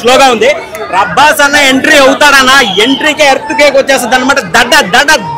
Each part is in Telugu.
స్లోగా ఉంది. ప్రభాస్ అన్న ఎంట్రీ అవుతాడన్న ఎంట్రీకే ఎర్త్ కేక్ వచ్చేస్తుంది అనమాట.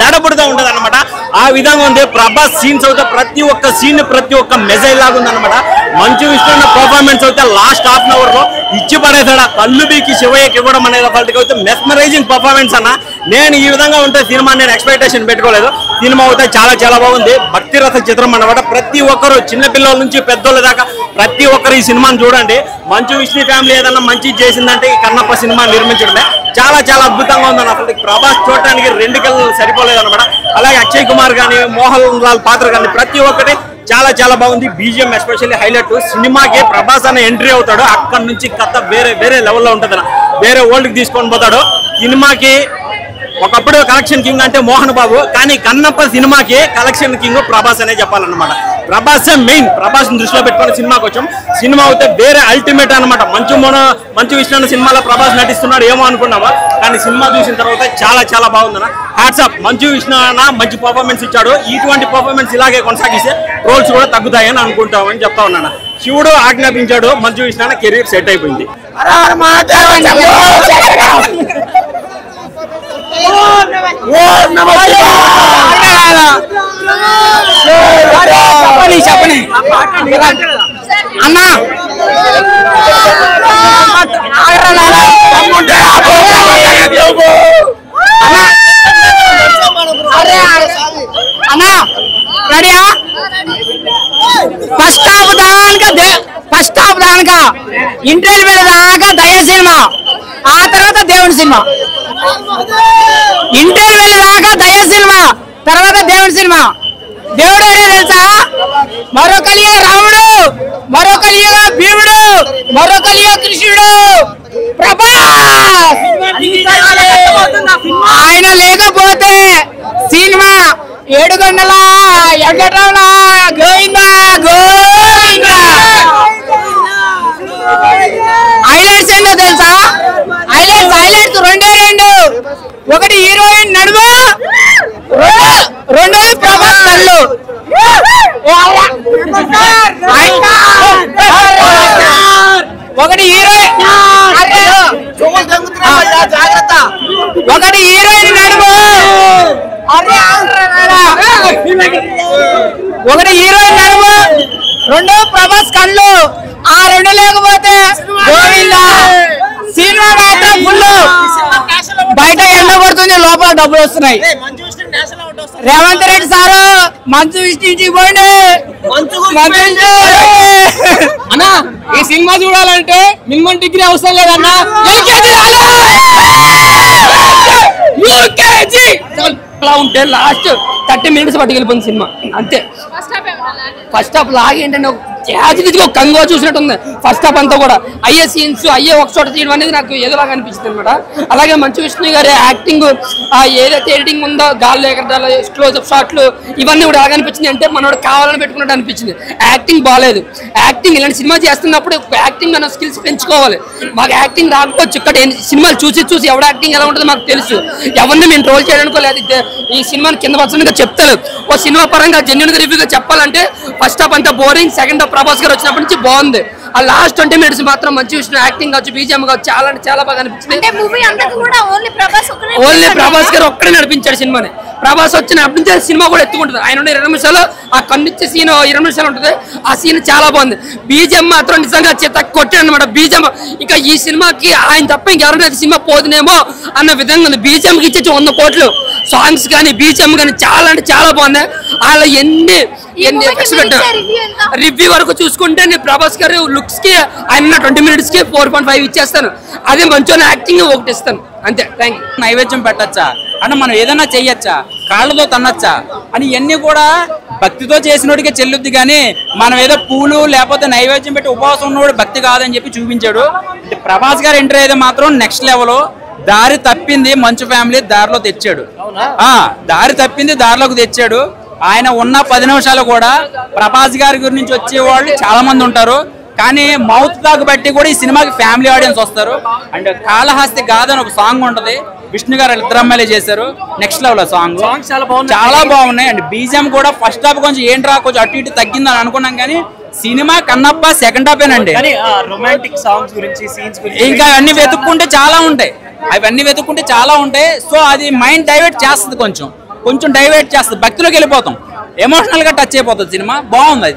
దడబుడుతూ ఉంటది అనమాట. ఆ విధంగా ఉంది ప్రభాస్ సీన్స్ అయితే. ప్రతి ఒక్క సీన్ ప్రతి ఒక్క మెసేజ్ లాగా ఉంది అనమాట. మంచు విష్ణు పర్ఫార్మెన్స్ అయితే లాస్ట్ హాఫ్ అన్ అవర్ లో ఇచ్చి పడేసాడు. కళ్ళు బీకి శివయ్యకి ఇవ్వడం అనేది వాళ్ళకి అయితే మెస్మరైజింగ్ పర్ఫార్మెన్స్ అన్న. నేను ఈ విధంగా ఉంటే సినిమా నేను ఎక్స్పెక్టేషన్ పెట్టుకోలేదు. సినిమా అయితే చాలా బాగుంది. భక్తిరథ చిత్రం అన్నమాట. ప్రతి ఒక్కరు చిన్నపిల్లల నుంచి పెద్దోళ్ళ దాకా ప్రతి ఒక్కరు ఈ సినిమాని చూడండి. మంచు విష్ణు ఫ్యామిలీ ఏదన్నా మంచి చేసిందంటే ఈ కన్నప్ప సినిమా నిర్మించడమే. చాలా అద్భుతంగా ఉందన్న. అసలు ప్రభాస్ చూడటానికి 2 కళ్ళు సరిపోలేదు అనమాట. అలాగే అక్షయ్ కుమార్ కానీ మోహన్ లాల్ పాత్ర కానీ ప్రతి ఒక్కటి చాలా బాగుంది. BGM especially highlight. సినిమాకి ప్రభాస్ అన్న ఎంట్రీ అవుతాడు. అక్కడి నుంచి కథ వేరే లెవెల్లో ఉంటుంది. వేరే వరల్డ్కి తీసుకొని పోతాడు. సినిమాకి ఒకప్పుడు కలెక్షన్ కింగ్ అంటే మోహన్ బాబు, కానీ కన్నప్ప సినిమాకి కలెక్షన్ కింగ్ ప్రభాస్ అనే చెప్పాలన్నమాట. ప్రభాస్ మెయిన్. ప్రభాస్ దృష్టిలో పెట్టుకుని సినిమాకి వచ్చాం. సినిమా అయితే వేరే అల్టిమేట్ అనమాట. మంచు విష్ణు సినిమాలో ప్రభాస్ నటిస్తున్నాడు ఏమో అనుకున్నావా, కానీ సినిమా చూసిన తర్వాత చాలా బాగుందన్న. Hats off. మంచు విష్ణు అన్న మంచి పర్ఫార్మెన్స్ ఇచ్చాడు. ఇటువంటి పర్ఫార్మెన్స్ ఇలాగే కొనసాగిస్తే ట్రోల్స్ కూడా తగ్గుతాయని అనుకుంటామని చెప్తా ఉన్నాను. శివుడు ఆజ్ఞాపించాడు. మంచు విష్ణు అన్న కెరీర్ సెట్ అయిపోయింది. చెప్పని అన్నా అన్నా రెడీయా? ఫస్ట్ హాఫ్ దానిక ఇంటర్వ్యూ దాకా దయ సినిమా, ఆ తర్వాత దేవుడి సినిమా. ఇంటర్వ్యూ దాకా దయ సినిమా, తర్వాత దేవుడి సినిమా. దేవుడు ఎవరో తెలుసా? మరో కలియుగ రాముడు, మరో కలియుగ భీముడు, మరో కలియుగ కృష్ణుడు ప్రభాస్. ఆయన లేకపోతే సినిమా 7 గంటల ఎగటల గోవిందా గోవిందా. హైలైట్స్ ఏంటో తెలుసా? హైలైట్స్ 2. ఒకటి హీరోయిన్ నడుము, రెండోది ప్రభాస్ కళ్ళు. ఒకటి హీరోయిన్ నడుము, రెండు ప్రభాస్ కళ్ళు. ఆ 2 లేకపోతే గోవిందా. సినిమా మాత్రం ఫుల్. బయట ఎండ పడుతుంది, లోపల డబ్బులు వస్తున్నాయి. రేవంత్ రెడ్డి సారు మంచు విష్ణు పోయింది. అన్నా ఈ సినిమా చూడాలంటే మినిమం డిగ్రీ అవసరం లేదన్నా. ఉంటే లాస్ట్ 30 minutes పట్టుకెళ్ళిపోయింది సినిమా అంతే. ఫస్ట్ హాఫ్ లాగేంటంటే ఒక కంగువ చూసినట్టుంది. ఫస్ట్ హాఫ్ అంతా కూడా అయ్యే సీన్స్ ఒక చోట తీయడం అనేది నాకు ఏదోలాగా అనిపించింది అనమాట. అలాగే మంచు విష్ణు గారి యాక్టింగ్, ఏదైతే ఎడిటింగ్ ఉందో గాల్లో ఎగరడాలు, క్లోజ్అప్ షాట్లు, ఇవన్నీ కూడా ఎలాగ అనిపించింది అంటే మనోడు కావాలని పెట్టుకున్నట్టు అనిపించింది. యాక్టింగ్ బాగాలేదు. యాక్టింగ్ ఇలాంటి సినిమా చేస్తున్నప్పుడు యాక్టింగ్ మన స్కిల్స్ పెంచుకోవాలి. మాకు యాక్టింగ్ రాకపోవచ్చు. ఇక్కడ సినిమాలు చూసి ఎవడ యాక్టింగ్ ఎలా ఉంటుందో మాకు తెలుసు. ఎవరిని మేము ట్రోల్ చేయడానికి లేదు. ఈ సినిమాని కింద వచ్చుగా చెప్తాను. ఓ సినిమా పరంగా జెన్యూన్ గా రివ్యూగా చెప్పాలంటే ఫస్ట్ హాఫ్ అంతా బోరింగ్. సెకండ్ హాఫ్ ప్రభాస్ గారు వచ్చినప్పటి నుంచి బాగుంది. ఆ లాస్ట్ 20 minutes మాత్రం మంచి విష్ణు యాక్టింగ్ కావచ్చు, బీజిఎం కావచ్చు, చాలా బాగా అనిపించింది. ఓన్లీ ప్రభాస్ గారు ఒక్కడే నడిపించాడు సినిమాని. ప్రభాస్ వచ్చినప్పటి నుంచి సినిమా కూడా ఎత్తుకుంటుంది. ఆయన 20 నిమిషాలు ఆ కన్నిచ్చే సీన్ 20 నిమిషాలు ఉంటుంది. ఆ సీన్ చాలా బాగుంది. బీజిఎం మాత్రం నిజంగా కొట్టాడు అనమాట. బీజిఎం ఇంకా ఈ సినిమాకి ఆయన తప్ప ఇంకెవరైనా సినిమా పోతుందేమో అన్న విధంగా ఉంది. బీజిఎంకి ఇచ్చేసి 100 కోట్లు. సాంగ్స్ కానీ బీజిఎం కానీ చాలా బాగున్నాయి. అలా ఎన్ని రివ్యూ వరకు చూసుకుంటే నేను ప్రభాస్ గారు లుక్స్ కి ఆయన 20 minutes కి 4.5 ఇచ్చేస్తాను. అదే మంచి యాక్టింగ్ 1 ఇస్తాను అంతే. Thank you. నైవేద్యం పెట్టచ్చా అంటే మనం ఏదైనా చెయ్యొచ్చా, కాళ్ళతో తన్నచ్చా అని ఇవన్నీ కూడా భక్తితో చేసినోడికే చెల్లుద్ది. కానీ మనం ఏదో పూలు లేకపోతే నైవేద్యం పెట్టి ఉపవాసం ఉన్నవాడు భక్తి కాదని చెప్పి చూపించాడు. ప్రభాస్ గారు ఎంట్రీ అయితే మాత్రం నెక్స్ట్ లెవెల్. దారి తప్పింది మంచు ఫ్యామిలీ దారిలో తెచ్చాడు. దారి తప్పింది దారిలోకి తెచ్చాడు. ఆయన ఉన్న 10 నిమిషాలు కూడా ప్రభాస్ గారి గురించి వచ్చేవాళ్ళు చాలా మంది ఉంటారు. కానీ మౌత్ టాక్ బట్టి కూడా ఈ సినిమాకి ఫ్యామిలీ ఆడియన్స్ వస్తారు. అండ్ కాళహస్తి గాథ అని ఒక సాంగ్ ఉంటది, విష్ణు గారు 2 అమ్మాయిలే చేశారు. నెక్స్ట్ లెవెల్ సాంగ్ చాలా బాగున్నాయి. అండ్ బీజిఎం కూడా ఫస్ట్ హాఫ్ కొంచెం ఏంట్రా కొంచెం అటు ఇటు తగ్గిందని అనుకున్నాం. కానీ సినిమా కన్నప్ప సెకండ్ హాఫేనండి. రొమాంటిక్ సాంగ్స్ గురించి, సీన్స్ గురించి ఇంకా అవన్నీ వెతుక్కుంటే చాలా ఉంటాయి. సో అది మైండ్ డైవర్ట్ చేస్తుంది, కొంచెం డైవర్ట్ చేస్తుంది, భక్తిలోకి వెళ్ళిపోతాం, ఎమోషనల్ గా టచ్ అయిపోతుంది సినిమా. బాగుంది అది.